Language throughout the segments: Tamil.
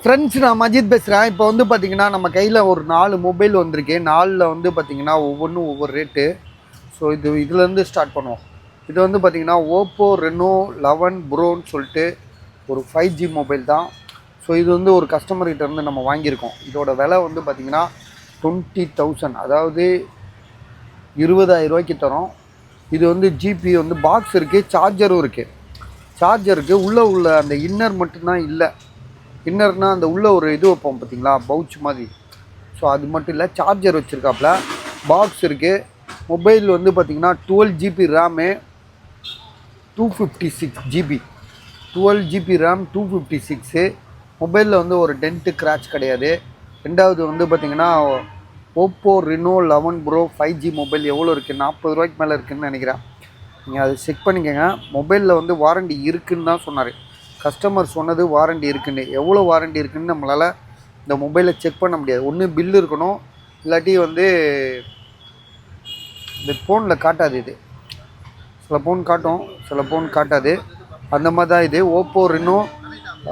ஃப்ரெண்ட்ஸ், நான் மஜித் பேசுகிறேன். இப்போ வந்து பார்த்தீங்கன்னா நம்ம கையில் ஒரு 4 மொபைல் வந்திருக்கு. 4ல் வந்து பார்த்தீங்கன்னா ஒவ்வொன்றும் ஒவ்வொரு ரேட்டு. ஸோ இதுலேருந்து ஸ்டார்ட் பண்ணுவோம். இது வந்து பார்த்தீங்கன்னா ஓப்போ ரெனோ 11 ப்ரோன்னு சொல்லிட்டு ஒரு 5G மொபைல் தான். ஸோ இது வந்து ஒரு கஸ்டமர்கிட்ட இருந்து நம்ம வாங்கியிருக்கோம். இதோட விலை வந்து பார்த்தீங்கன்னா 20,000, அதாவது 20,000 ரூபாய்க்கு தரோம். இது வந்து ஜிபி வந்து பாக்ஸ் இருக்குது, சார்ஜரும் இருக்குது. சார்ஜருக்கு உள்ள அந்த இன்னர் மட்டும்தான் இல்லை. இன்னர்னால் அந்த உள்ளே ஒரு இது வைப்போம் பார்த்தீங்களா, பவுச் மாதிரி. ஸோ அது மட்டும் இல்லை, சார்ஜர் வச்சுருக்காப்புல, பாக்ஸ் இருக்குது. மொபைல் வந்து பார்த்திங்கன்னா 12GB RAM, 256GB, 12GB RAM, 256. மொபைலில் வந்து ஒரு டென்ட்டு கிராச் கிடையாது. ரெண்டாவது வந்து பார்த்திங்கன்னா Oppo Reno 11 bro 5G mobile எவ்வளோ இருக்குது, 40 ரூபாய்க்கு மேலே இருக்குதுன்னு நினைக்கிறேன். நீங்கள் அதை செக் பண்ணிக்கோங்க. மொபைலில் வந்து வாரண்டி இருக்குதுன்னு தான் சொன்னார். கஸ்டமர் சொன்னது வாரண்டி இருக்குன்னு. எவ்வளோ வாரண்டி இருக்குதுன்னு நம்மளால் இந்த மொபைலை செக் பண்ண முடியாது. ஒன்று பில்லு இருக்கணும், இல்லாட்டி வந்து இந்த ஃபோனில் காட்டாது. இது சில ஃபோன் காட்டும், சில ஃபோன் காட்டாது. அந்த மாதிரி தான் இது. Oppo Reno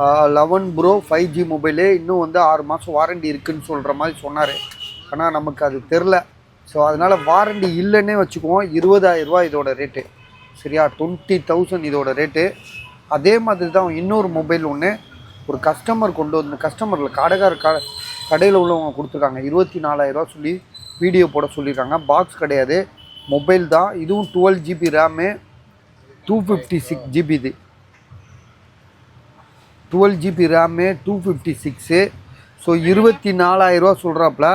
11 bro 5G mobile இன்னும் வந்து 6 மாதம் வாரண்டி இருக்குதுன்னு சொல்கிற மாதிரி சொன்னார். ஆனால் நமக்கு அது தெரில. ஸோ அதனால் வாரண்டி இல்லைன்னே வச்சுக்குவோம். 20,000 ரூபா இதோட ரேட்டு. சரியா, 20,000 இதோட ரேட்டு. அதே மாதிரி தான் இன்னொரு மொபைல் ஒன்று ஒரு கஸ்டமர் கொண்டு வந்து, கஸ்டமரில் கடையில் உள்ளவங்க கொடுத்துருக்காங்க. 24,000 ரூபா சொல்லி வீடியோ போட சொல்லியிருக்காங்க. பாக்ஸ் கிடையாது, மொபைல் தான். இதுவும் 12GB ரேமு, 256GB. இது 12GB ரேமு, 256. ஸோ 24,000 ரூபா சொல்கிறாப்புல.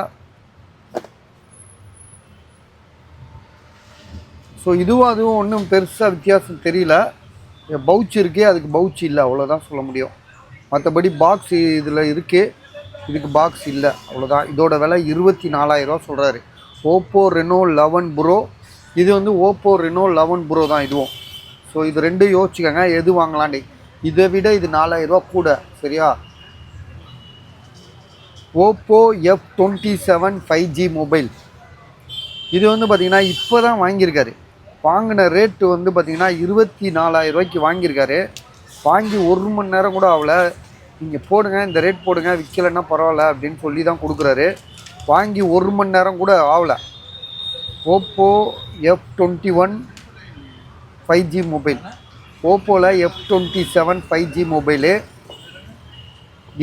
ஸோ அதுவும் ஒன்றும் பெருசாக வித்தியாசம் தெரியல. பவுச் இருக்குது, அதுக்கு பவுச் இல்லை, அவ்வளோதான் சொல்ல முடியும். மற்றபடி பாக்ஸ் இதில் இருக்குது, இதுக்கு பாக்ஸ் இல்லை, அவ்வளோதான். இதோட விலை 24,000 ரூபா சொல்கிறாரு. Oppo Reno 11 bro. இது வந்து ஓப்போ ரெனோ 11 ப்ரோ தான் இதுவும். ஸோ இது ரெண்டும் யோசிச்சுக்கோங்க, எது வாங்கலாண்டி. இதை விட இது 4,000 ரூபா கூட. சரியா, ஓப்போ F27 5G மொபைல். இது வந்து பார்த்திங்கன்னா இப்போ தான் வாங்கியிருக்காரு. வாங்கின ரேட்டு வந்து பார்த்திங்கன்னா 24,000 ரூபாய்க்கு வாங்கியிருக்காரு. வாங்கி 1 மணி நேரம் கூட ஆகலை. நீங்கள் போடுங்க, இந்த ரேட் போடுங்க, விற்கலைன்னா பரவாயில்ல அப்படின்னு சொல்லி தான் கொடுக்குறாரு. வாங்கி 1 மணி நேரம் கூட ஆகலை. Oppo F21 5G mobile. ஓப்போவில் F27 5G mobile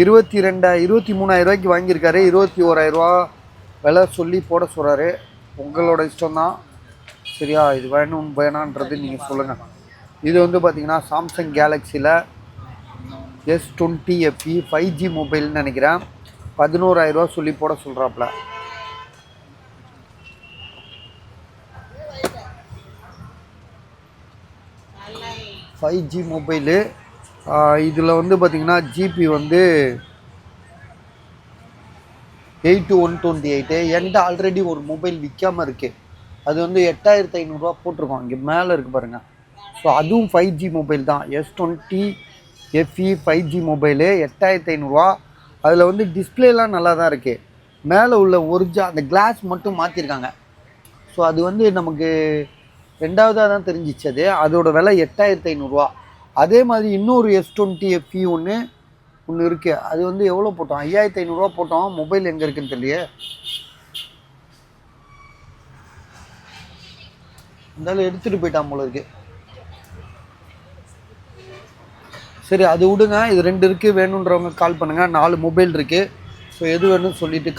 23,000 ரூபாய்க்கு வாங்கியிருக்காரு. 21,000 ரூபா விலை சொல்லி போட சொல்கிறாரு. உங்களோட இஷ்டம்தான். சரியா, இது வேணான்றது நீங்கள் சொல்லுங்கள். இது வந்து பார்த்திங்கன்னா சாம்சங் கேலக்ஸியில் S20 FE 5G மொபைல்னு நினைக்கிறேன். 11,000 ரூபா சொல்லி போட சொல்கிறாப்புல. Five G mobile. இதில் வந்து பார்த்திங்கன்னா ஜிபி வந்து 8128. என்கிட்ட ஆல்ரெடி ஒரு மொபைல் விற்காமல் இருக்குது. அது வந்து 8,500 ரூபா போட்டிருக்கோம். இங்கே மேலே இருக்குது பாருங்கள். ஸோ அதுவும் 5G மொபைல் தான். S20 FE 5G மொபைலு 8,500 ரூபா. அதில் வந்து டிஸ்பிளேலாம் நல்லா தான் இருக்குது. மேலே உள்ள அந்த கிளாஸ் மட்டும் மாற்றிருக்காங்க. ஸோ அது வந்து நமக்கு ரெண்டாவதாக தான் தெரிஞ்சிச்சு. அதோட விலை 8,500 ரூபா. அதே மாதிரி இன்னொரு S20 FE ஒன்று இருக்குது. அது வந்து எவ்வளோ போட்டோம், 5,500 ரூபா போட்டோம். மொபைல் எங்கே இருக்குன்னு தெரியல. இருந்தாலும் எடுத்துகிட்டு போயிட்டான் போல இருக்கு. சரி, அது விடுங்க. இது 2 இருக்குது, வேணுன்றவங்க கால் பண்ணுங்கள். 4 மொபைல் இருக்குது. ஸோ எது வேணும்னு சொல்லிவிட்டு